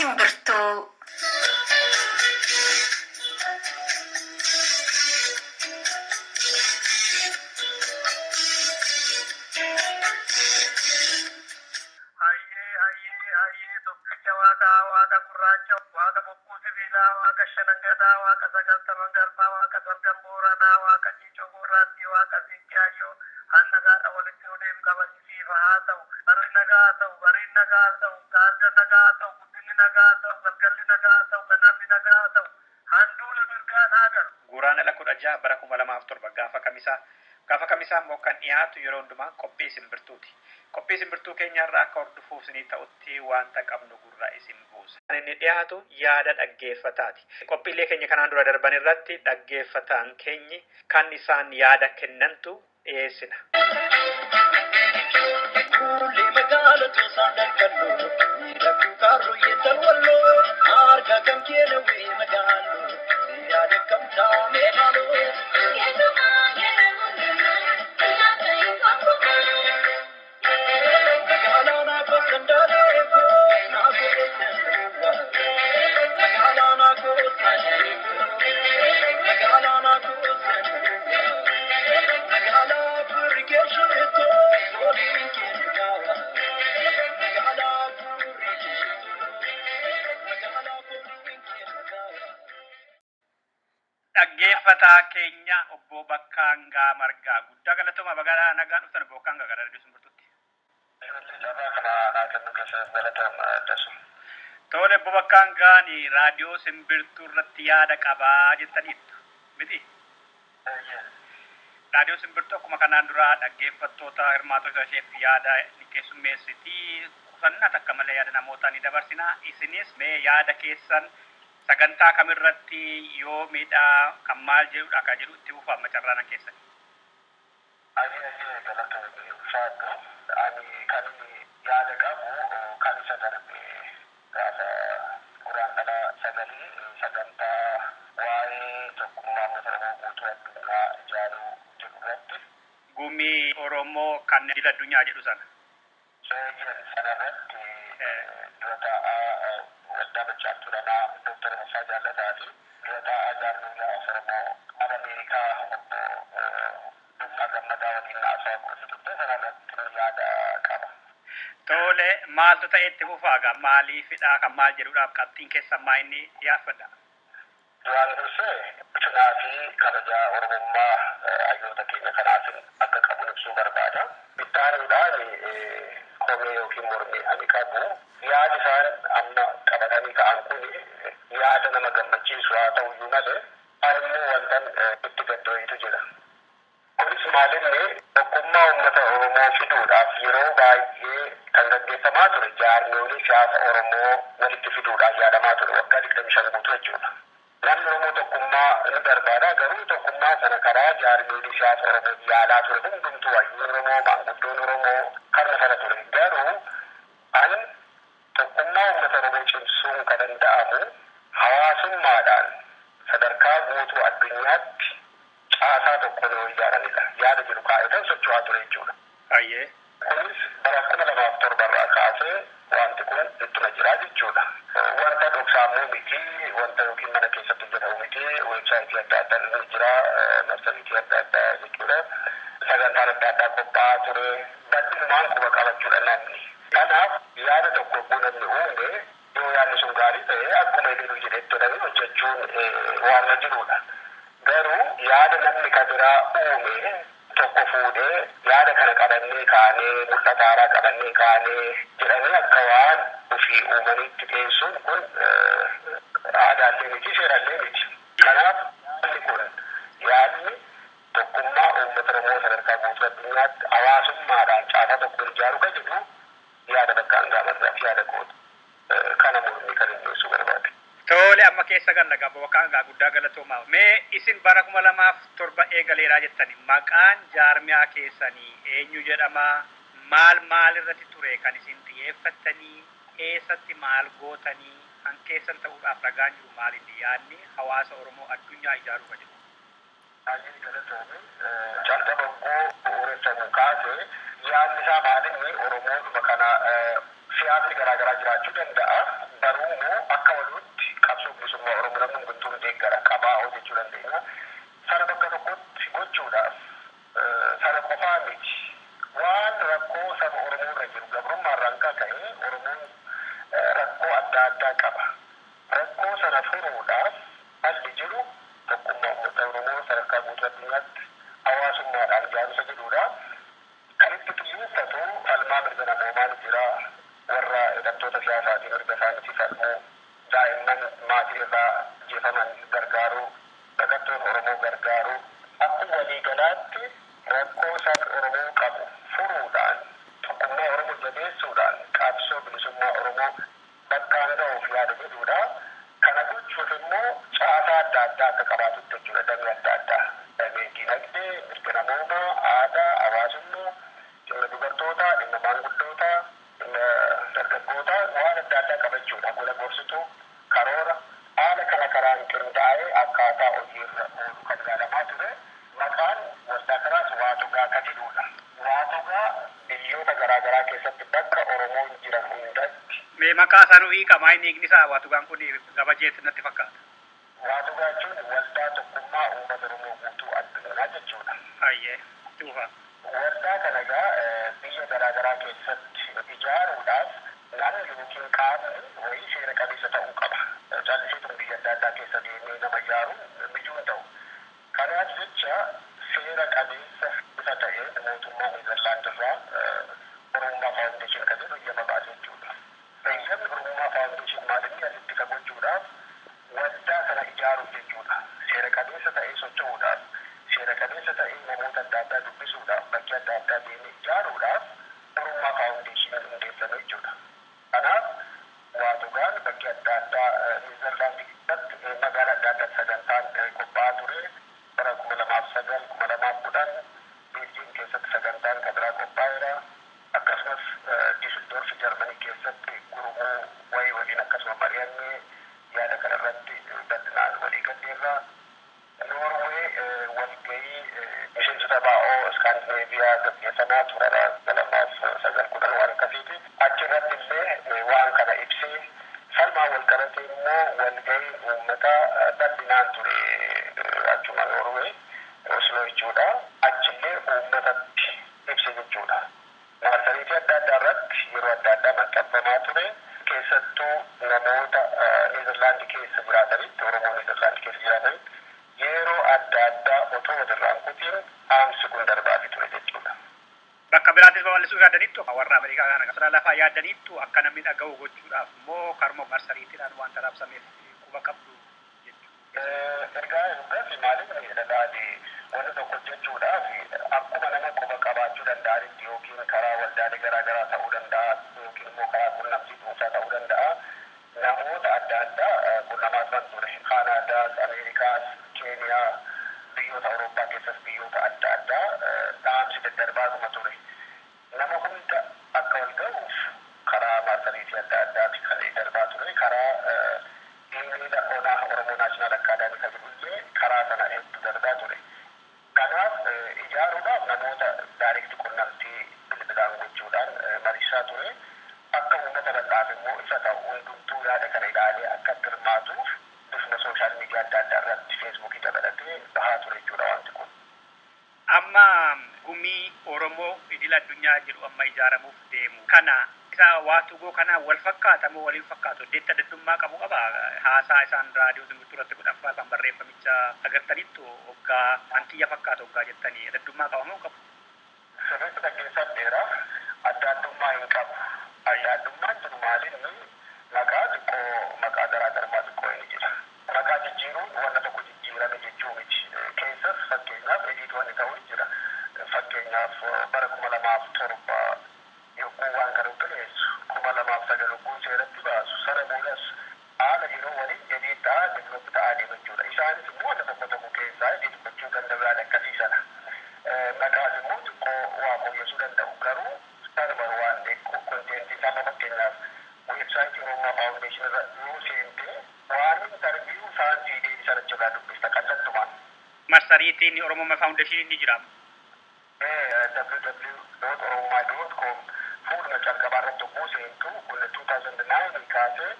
simbirtuu. Guraana la kudha jaha bara 2007 gaafa kamisaa immoo kan dhiyaatu yeroo hundumaa qophii simbirtuuti. Qophii simbirtuu keenyarraa akka hordofuuf isinii ta'utti wanta qabnu gurra isin buusa. Kan inni dhiyaatu yaada dhaggeeffataati. Qophiilee keenya kanaan dura darban irratti dhaggeeffataan keenyi kan isaan yaada kennantu dhiyeessina. Dhaggeeffataa keenya obbo Bakkaangaa Margaa guddaa galatoomaa bagaaraa nagaan dhuftan obbo Bakkaangaa gara raadiyoo simbirtuutti. Tole obbo Bakkaangaan raadiyoo simbirtuu irratti yaada qabaa jettaniittu miti? Raadiyoo simbirtuu akkuma kanaan dura dhaggeeffattoota hirmaatota isheef yaada ni keessummeessiti. Qusannaa takka malee yaada namootaa ni dabarsina. Isinis mee yaada keessan sagantaa kamirratti yoo miidhaa kan maal jedhudha akka jedhu itti buufaaf macarraanan keessan. Ani kan yaada qabu kan isa darbee gaafa guraandhala sagalii sagantaa waa'ee tokkummaa uummata Oromoo guutuu addunyaa ijaaruu jedhu irratti. Gumii Oromoo kan idil addunyaa jedhu sana. Sanarratti dura taa'aa waldaa Bachaantuu Lanaa Dooktar Mafaa Jaalataa fi dura taa'aa jaarmiyaa Oromoo Kaaba Ameerikaa obbo Dummaa Gammadaa waliin haasawaa gootee sanarratti yaada qaba. Tole maaltu ta'e itti fufaaga maaliifidha kan maal jedhuudhaaf qabxiin keessan maa inni dhiyaafadha. Duraan dursee cinaa fi kabajaa Oromummaa hayyoota keenya kanaafin akka qabu ibsuu barbaada. Ittaanuudhaan komee yookiin mormii ani qabu yaadi isaan amma qabatanii ka'an kun yaada nama gammachiisu haa ta'uyyuu malee animmoo wantan itti gaddooyitu jira. Kunis maalinni tokkummaa uummata Oromoo fiduudhaaf yeroo baay'ee kan gaggeeffamaa ture jaarmiyoonni siyaasa Oromoo walitti fiduudhaaf yaadamaa ture waggaa 25 guutuu jechuudha. Namni Oromoo tokkummaa ni barbaada garuu tokkummaa sana karaa jaarmiyoonni siyaasa Oromoo yaalaa ture hundumtuu hayyuun Oromoo maanguddoon Oromoo kan sana ture garuu an tokkummaa uummata Oromoo cimsuun kan danda'amu hawaasummaadhaan sadarkaa guutuu addunyaatti caasaa tokko yoo ijaaranidha. Yaada jiru kaa'etan socho'aa ture jechuudha. Kunis bara 2007 irraa kaasee wanti kun ittuma jira jechuudha. Wanta dhoksaamuu miti, wanta yookiin mana keessatti hojjetamu miti, weebsaayitii adda addaa ni jira, marsariitii adda addaa jechuudha. Sagantaan adda addaa qophaa'aa ture, badhinumaan quba qabachuudha namni. Kanaaf yaada tokko yogguu namni uume yoo yaadni sun gaarii ta'e akkuma inni jedhetti jedhamee hojjechuun waan jirudha. Garuu yaada namni kan biraa uume tokko fuudhee yaada kana qabannee kaanee mul'ata haaraa qabannee kaanee jedhanii akka waan ofii uumaniitti dhiyeessuun kun aadaallee miti seeraallee miti. Kanaaf yaadni kun yaadni tokkummaa uummata Oromoo sadarkaa guutuu addunyaatti hawaasummaadhaan caasaa tokko ijaaru kan jedhu yaada Bakkaangaa Margaa fi yaada kooti. Kana mormii kan inni ibsuu barbaade. Tole amma keessa gallagaa Bakkaangaa guddaa galatoomaa. Mee isin bara 2007 eegaleeraa jettani maqaan jaarmiyaa keessanii eenyu jedhama? Maal irratti ture kan isin xiyyeeffattanii? Eessatti maal gootanii? Kan keessan ta'uudhaaf ragaan jiru maalinni yaadni hawaasa Oromoo addunyaa ijaaruu kan jedhu? Baay'ee galatoomii caalta boqqoo bu'uureffamu kaase yaadni isaa maalinni Oromoodhuma kana siyaasni garaagaraa jiraachuu danda'a. baruumoo akka waluutti qabsoo bilisummaa Oromoo namni guntuun deeggara qabaa hojjechuu dandeenya. Sana bakka tokkotti gochuudhaaf sana qofaa miti. Waan rakkoo saba Oromoo irra jiru gabrummaarraan ka'e Oromoon rakkoo adda addaa qaba. Rakkoo sana furuudhaaf halli jiru tokkummaa uummata Oromoo sadarkaa guutuu addunyaatti hawaasummaadhaan ijaarsa jedhudha. Kan itti xiyyeeffatu falmaa mirga namoomaan jira. Warra hidhattoota siyaasaatiin mirga isaaniitti falmuu, daa'imman maatii irraa jeefaman gargaaruu, baqattoota Oromoo gargaaruu, akkuma waliigalaatti rakkoo saba Oromoo qabu furuudhaan, tokkummaa Oromoo jabeessuudhaan qabsoo bilisummaa Oromoo bakkaan ga'uuf yaada jedhudha. Kana gochuuf immoo caasaa adda addaa akka qabaatutti jechuudha. Damee adda addaa, damee dinagdee, mirga namoomaa, aadaa, hawaasummaa, dhimma dubartootaa, dhimma maanguddootaa, dhimma dargaggootaa, waan adda addaa qabachuudha. Gola gorsituu, karoora, haala kana karaan qindaa'ee akkaataa hojiirra oolu kan ilaalamaa ture. Maqaan waldaa kanaas Waatugaa kan jedhudha. Waatugaa biyyoota garaagaraa keessatti bakka Oromoon jiran hundatti. Mee maqaa isaanii hiikamaa inni isaa Waatugaan kun gabajeetti natti fakkaata. Waatugaa jechuun waldaa tokkummaa uummata Oromoo guutuu addunyaa jechuudha. Hayyee dhufa. Waldaa kana biyya garaagaraa keessatti ijaaruudhaaf namni yookiin qaamni wayii seera qabeessa ta'uu qaba. Caalchisuun biyya adda addaa keessa deemee nama ijaaruun mijuu ta'u. Kanaaf jecha seera qabeessa isa ta'e mootummaa Neezerlaand irraa Oromummaa Faawundeeshin kan jedhu eeyyama baase jechuudha. Eeyyamni Oromummaa Faawundeeshin maalinni asitti kan gochuudhaaf waldaa sana ijaaruuf jechuudha. Seera qabeessa ta'ee socho'uudhaaf, seera qabeessa ta'ee namoota adda addaa dubbisuudhaaf, bakki adda addaa deemee ijaaruudhaaf Oromummaa Faawundeeshin hundeeffame jechuudha. Kanaaf Waatugaan bakki adda addaa Neezerlaand keessatti magaalaa adda addaa sagantaan qophaa'aa ture. Bara 2009, 2010 Beeljiin keessatti sagantaan kadiraa qophaa'eera. Akkasumas Diisildorf Jarmanii keessatti gurmuu wayii waliin akkasuma mari'annee yaada kanarratti bal'inaan walii galleerra. Noorwee walgahii miseensota baa'oo Iskaandineeviyaa gaggeeffamaa turara 2009 waan akkasiiti. Achirratti illee waan kana ibsee falmaa wal qabate immoo walgahii uummataa bal'inaan ture achuma Noorwee Osloo jechuudha. Achillee uummatatti ibse jechuudha. Marsariitii adda addaa irratti yeroo adda addaa maxxanfamaa ture. Keessattuu namoota Neezerlaand keessa jiraatanitti, Oromoo Neezerlaand keessa jiraatanitti yeroo adda addaa otoo walirraan kutiin dhaamsi kun darbaafi ture jechuudha. Bakka biraattis babal'isuu yaadanittu warra Ameerikaa kana qasara lafaa yaadanittu akka namni dhaga'u gochuudhaaf immoo karuma marsariitiidhaan wanta raabsameef quba qabdu jechuudha. Ergaa yookaas maaliif jedhalaati wanti tokko jechuudhaaf akkuma nama quba qabaachuu danda'anitti yookiin karaa waldaalee garaagaraa ta'uu danda'a yookiin immoo karaa quunnamtii dhuunfaa ta'uu danda'a. Namoota adda addaa quunnamaa turan ture. Kaanaadaas, Ameerikaas, Keeniyaa, biyyoota Awurooppaa keessas biyyoota adda addaa dhaamsi daddarbaatuma ture. Nama hunda akka wal ga'uuf karaa marsariitii adda addaatti kan darbaa ture. Karaa iimeela onaa Oromoo Naashinaal Akaadaamii kan jedhullee karaa sana hedduu darbaa ture. Kanaaf ijaaruudhaaf namoota daariikti quunnamtii bilbilaan gochuudhaan mariisaa ture. Akka uummata bal'aaf immoo isa ta'u hundumtuu yaada kana ilaalee akka hirmaatuuf bifuma sooshaal miidiyaa adda addaa irratti feesbuukii dabalatee bahaa ture jechuudha wanti kun. Amma gumii Oromoo idil addunyaa jedhu amma ijaaramuuf deemu kana isa Waatugoo kana wal fakkaata moo waliin fakkaatu deetta daddummaa qabu qaba haasaa isaan raadiyoo simbirtuu irratti godhaffaa kan barreeffamicha agartaniittu hoggaa hantiyya fakkaatu hoggaa jettanii daddummaa qaba moo qabu? Sirriitti dhaggeeffadheera. Adda addummaa hin qabu. Adda addummaan jiru maalinni maqaa xiqqoo maqaa garaagarummaa xiqqoo inni jira. Maqaa jijjiiruun wanta tokko jijjiirame jechuu miti. Keessas fakkeenyaaf ediitoonni ta'uu jira. Fakkeenyaaf bara 2007 yogguu waan kana dhiyeessu 2009 yogguu seeratti baasu sana boodas haala yeroo waliin ediit ta'aa deebi'utti ta'aa deema jechuudha. Isaanis immoo wanta tokko tokko keessaa ediit gochuu danda'an akkasiisana. Maqaas immoo xiqqoo waa fooyyessuu danda'u garuu sarbar waan konteentii isaa fakkeenyaaf weebsaayitii Oromummaa Faawundeeshin irra yoo seentee waan intarviiyuu saansii deebisan achirraa dubbista kallattumaan. Marsariitiin Oromummaa Faawundeeshin ni jira. www.oromummaa.com fuuluma calqabaa irratti yogguu seentu kun 2009 kaasee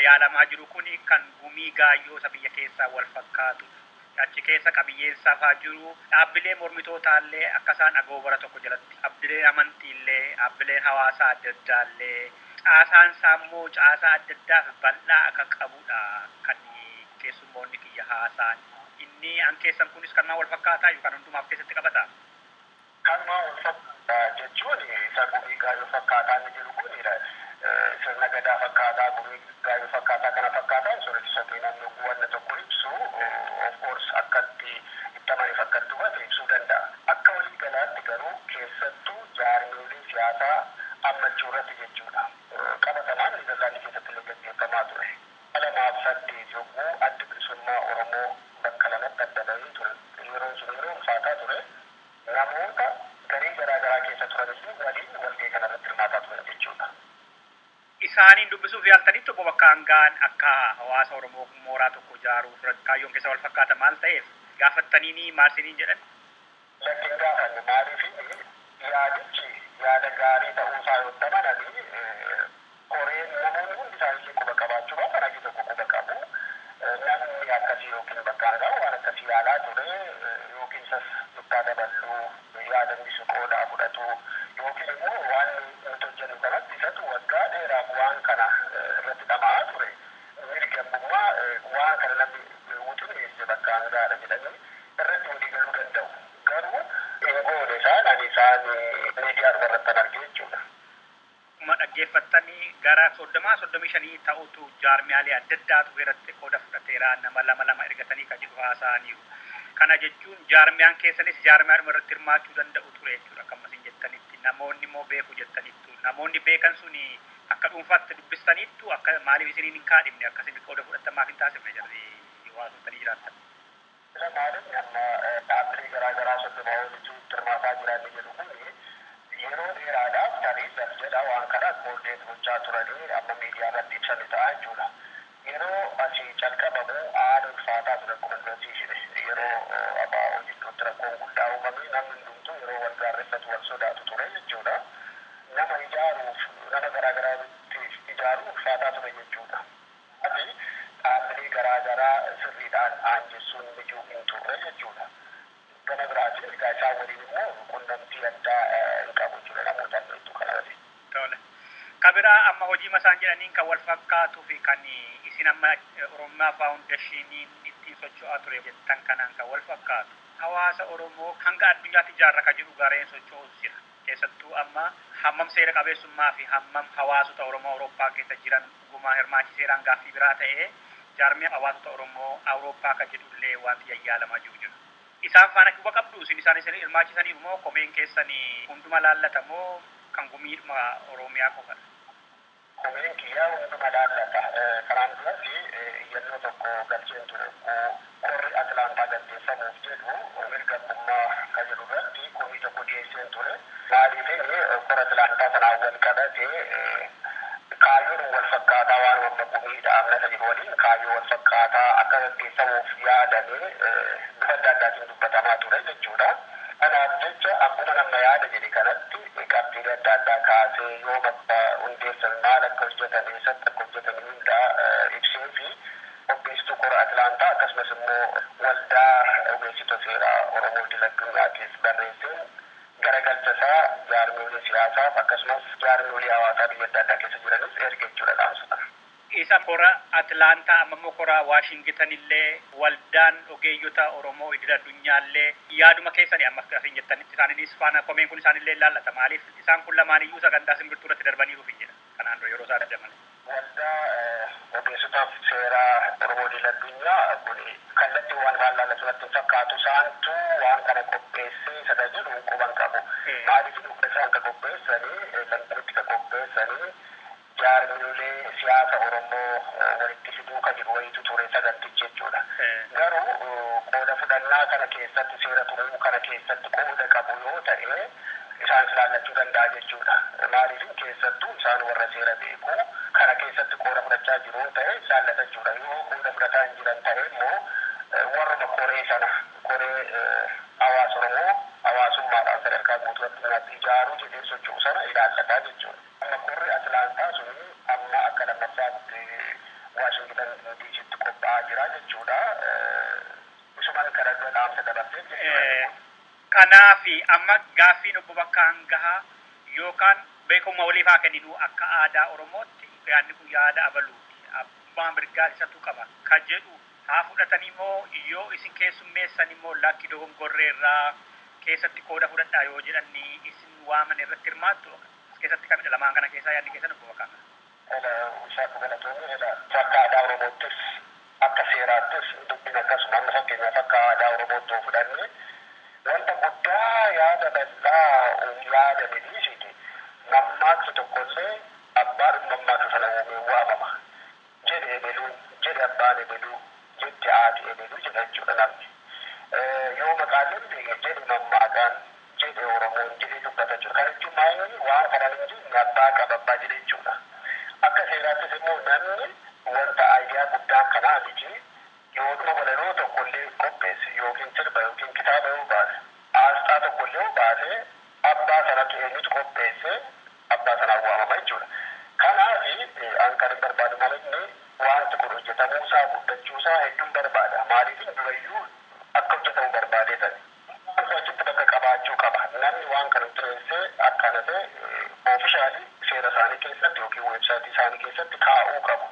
yaalamaa jiru kuni kan gumii gaayyoo isa biyya keessaa wal fakkaatu. Achi keessa qabiyyeensaaf haa jiru dhaabbilee mormitootallee akka isaan agoobara tokko jalatti dhaabbileen amantiillee dhaabbileen hawaasaa adda addaallee caasaan saammoo caasaa adda addaaf bal'aa akka qabudha kan keessummoonni kiyya haasaan. Inni an keessan kunis kan maa wal fakkaataa yookaan hundumaaf keessatti qabata? Kan maa wal fakkaataa jechuun isa gumii gaayyoo fakkaataa ni jiru kunidha. Sirna gadaa fakkaataa gumii gaayyoo fakkaataa kana fakkaataan sooressa namni wanna tokko ibsu of course akkatti ittamanii fakkatti hubate ibsuu danda'a. Akka walii galaatti garuu keessattuu jaarmiyolee siyaasaa ammachuu irratti jechuudha. Qabatamaan Niizerlaandii keessatti illee gaggeeffamaa ture. 2008 yogguu adda bilisummaa Oromoo bakka lamatti adda bahee ture. Yeroon sun yeroo ulfaataa ture. Namoota garee garaagaraa keessa turanis waliin walgahii kanarratti hirmaataa turan jechuudha. Isaaniin dubbisuuf yaaltanitti obbo bakka hangaan akka hawaasa Oromoo mooraa tokko ijaaruuf kaayyoon keessa wal fakkaata maal ta'eef gaafattaniini maal isiniin jedhan? Lakkin gaafanne maaliif yaadichi yaada gaarii ta'uusaa yoo tamananii koreen namoonni hundi isaanii quba qabaachuu baatan hagi tokko quba qabu. Namni akkasii yookiin bakka hangaa waan akkasii yaalaa ture yookiin isas bittaa daballuu yaadanni qoodaa fudhatu yookiin immoo waan nuti hojjennu kanatti isatu waggaa dheeraaf waan kana irratti dhama'aa ture. Mirgi abbummaa waan kana namni wuxuneesse bakka hangaadha jedhanii irratti walii galuu danda'u. Garuu eegoon isaan miidiyaa irratti argee jechuudha. Dhaggeeffattanii gara 35 ta'utu jaarmiyaalee adda addaatu irratti qooda fudhateera nama lama ergatanii kan jedhu haasa'aniiru. Kana jechuun jaarmiyaan keessanis jaarmiyaadhuma irratti hirmaachuu danda'u ture jechuudha akkuma isin jettanitti namoonni immoo beeku jettanittu namoonni beekan suni akka dhuunfaatti dubbistaniittu akka maaliif isiniin hin kaadhimne akkasiin qooda fudhatamaa hin taasifne jarri hawaasotanii jiraatan. Maaliif amma dhaabbilee garaagaraa soddoma walitti hirmaataa jiran jedhu kun yeroo dheeraadhaaf tariisas jedha waan kana koordeet gochaa turanii amma miidiyaa irratti ibsan ta'a jechuudha. Yeroo asii calqabamu haala ulfaataa ture akkuma dubarsiisine yeroo abbaa hojjettoota rakkoon guddaa uumame namni hundumtuu yeroo wal gaarreeffatu wal sodaatu ture jechuudha. Nama ijaaruuf nama garaagaraatti ijaaruuf ulfaataa ture jechuudha. Ati dhaabbilee garaagaraa sirriidhaan aanjessuun mijuu hin turre jechuudha. Gama biraatiin egaa isaan waliin immoo quunnamtii addaa hin qabu jechuudha namoota hedduu kanarratti. Tole. Kabiraa amma hojii masaan jedhaniin kan wal fakkaatuu fi kan isin amma Oromiyaa faawundeeshiniin ittiin socho'aa ture jettan kanaan kan wal fakkaatu. Hawaasa Oromoo hanga addunyaatti ijaarra kan jiru gareen socho'uus jira. Keessattuu amma hammam seera qabeessummaa fi hammam hawaasota Oromoo Awurooppaa keessa jiran dhugumaa hirmaachiseeraan gaaffii biraa ta'ee jaarmiyaa hawaasota Oromoo Awurooppaa kan jedhullee wanti yayyaalamaa jiru jira. Isaan faana quba qabdu isin isaan hirmaachisaniif moo komeen keessanii hunduma laallatamoo kan gumiidhuma Oromiyaa qofadha? Komeen kiyyaa hunduma laallata. Kanaan duratti iyyannoo tokko galcheen ture. Korri Atlaantaa gaggeeffamuuf jedhu mirga abbummaa kan jedhu irratti komii tokko dhiyeesseen ture. Maaliif kora Atlaantaa sanaan wal qabatee kaayyoon wal fakkaataa waan wamma gumiidha amnata jiru waliin kaayyoo wal fakkaataa akka gaggeeffamuuf yaadamee bifa adda addaatiin dubbatamaa ture jechuudha. Kanaaf jecha akkuma nama yaada jedhe kanatti qabxiilee adda addaa kaasee yoo bakka hundeessan maal akka hojjetan eessatti akka hojjetan hunda ibsee fi qopheessituu kora Atlaantaa akkasumas immoo waldaa ogeessitoota seeraa Oromoo Idil-addunyaatiif barreesseen garagalchasaa jaarmiyolee siyaasaaf akkasumas jaarmiyolee hawaasaa biyya adda addaa keessa jiranis erga jechuudha dhaamsa. Isa kora Atlaantaa ammoo kora Waashingtan illee waldaan ogeeyyota Oromoo Idil-addunyaallee yaaduma keessanii amma akkasiin jettanitti isaaniinis faana komeen kun isaanillee ilaallata maaliif isaan kun lamaaniyyuu sagantaa simbirtuu irratti darbaniiruuf hin jedha kanaan dura yeroo isaa daddaman. Waldaa ogeessotaaf seeraa Oromoo Idil-addunyaa kun kallattii waan laallatu natti fakkaatu isaantu waan kana qopheessee tajaajilu quban qabu. Maaliif isaan ka qopheessanii sanbaritti ka qopheessanii jaarmiyolee siyaasa Oromoo walitti fiduu kan jiru wayitu ture sagantichi jechuudha. Garuu qooda fudhannaa kana keessatti seera tumuu kana keessatti qooda qabu yoo ta'e isaan ilaallachuu danda'a jechuudha. Maaliif keessattuu isaan warra seera beeku kana keessatti qooda fudhachaa jiru ta'e ilaallata jechuudha. Yoo qooda fudhataa hin jiran ta'e immoo warra koree sana koree hawaasa Oromoo hawaasummaadhaan sadarkaa guutuu addunyaatti ijaaruu jedhee socho'u sana ilaallataa jechuudha. Amma korri Atlaantaa suni amma akka lammaffaatti jechuudha. Isumaan kana dhaamsa dabarsee jechuudha. Kanaafi amma gaaffiin obbo Bakkaan gahaa yookaan beekuma waliif haa kenninu akka aadaa Oromootti yaadni kun yaada abaluuti. Abbaan mirgaa isatu qaba. Kan jedhu haa fudhatanii immoo yoo isin keessummeessan immoo lakki dogongorreerraa keessatti qooda fudhadhaa yoo jedhanii isin waaman irratti hirmaattu as keessatti kamidha lamaan kana keessaa yaadni keessan obbo Bakkaan? Isaatu galatoomii akka aadaa Oromoottis akka seeraattis dubbiin akkasuma amma fakkeenyaaf akka aadaa Oromootti fudhannee wanta guddaa yaada bal'aa yaada midhiisiti mammaaksu tokkollee abbaan mammaaksu sana uumee waamama jedhe ebeluun jedhe abbaan ebeluu jetti haati ebeluu jedha jechuudha namni yoo maqaaleen beeke jedhe mammaakaan jedhe Oromoon jedhe dubbata jechuudha kan jechuun maayini waan kanan hin jirne abbaa qaba abbaa jedhe jechuudha akka seeraattis immoo namni wanta aayidiyaa guddaa kanaa miti yooduma walaloo tokkollee qopheesse yookiin sirba yookiin kitaaba yoo baase asxaa tokkollee yoo baase abbaa sanatu eenyutu qopheesse abbaa sanaan waamama jechuudha. Kanaafi an kan barbaadu malinni wanti kun hojjetamuusaa guddachuusaa hedduun barbaada. Maaliif durayyuu akka hojjetamu barbaadee tani. Wanti achitti bakka qabaachuu qaba. Namni waan kana tureessee akkana ta'e oofishaalii seera isaanii keessatti yookiin weebsaayitii isaanii keessatti kaa'uu qabu.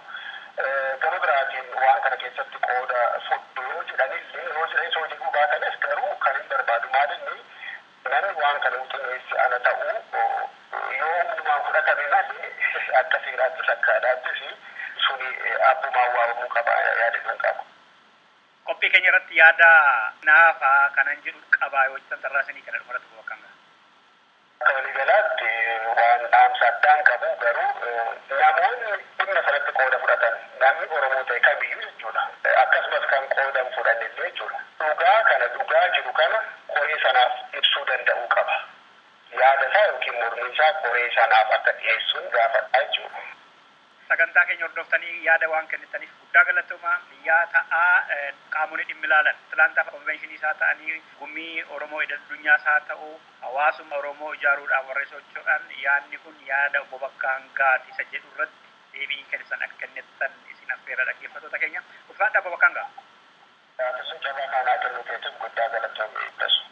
Gama biraatiin waan kana keessatti qooda fudhu yoo jedhanillee yoo jedhanis hojii baatanis garuu kan hin barbaadu maalinni namni waan kana utuneessi ana ta'uu yoo hundumaan fudhatame malee akka seeraattis akka aadaattis suni abbumaan waamamuu qaba yaadachuun qaba. Qophii keenya irratti yaada naafaa kanan jedhu qabaa yoo jettan tarraasanii kana dhumarratti obbo Bakkaan gahaa. Akka waliigalaatti waan dhaamsa addaan qabu garuu namoonni dhimma sanatti qooda fudhatan namni Oromoo ta'e kamiyyuu jechuudha. Akkasumas kan qoodan fudhannillee jechuudha. Dhugaa jiru kana qoree sanaaf ibsuu danda'uu qaba. Yaada isaa yookiin mormii isaa qoree sanaaf akka dhiyeessuun gaafadha jechuudha. Sagantaa keenya hordoftanii yaada waan kennitaniif guddaa galatoomaa biyyaa ta'aa qaamonni dhimmi ilaalan Atlaantaa konvenshinii isaa ta'anii gumii Oromoo idil addunyaas haa ta'u hawaasummaa Oromoo ijaaruudhaaf warra socho'an yaadni kun yaada obbo Bakkaan gaati isa jedhu irratti deebii kennisan akka kennittan isin affeera dhaggeeffattoota keenya. Ulfaadhaa obbo Bakkaan gahaa. Sun carraa kanaa kennu keessatti guddaa galatoomii ibsu.